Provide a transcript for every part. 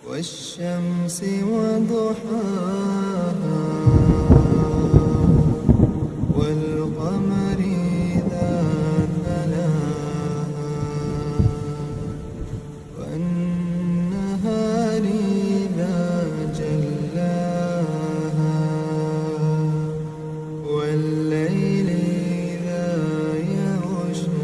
والشمس وضحاها والقمر إذا تلاها والنهار إذا جلاها والليل إذا يغشاها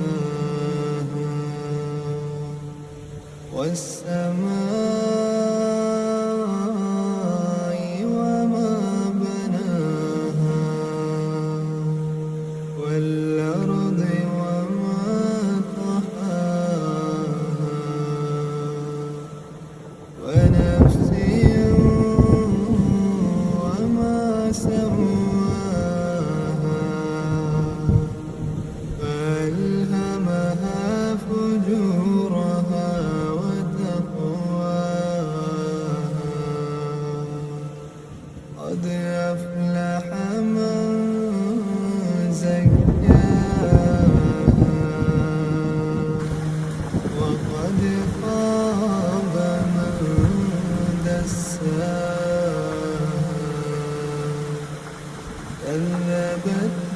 والسماء وما بناها والأرض وما طحاها ونفس وما سواها فألهمها فجورها وتقواها قد أفلح من زكاها وقد خاب من دساها كذبت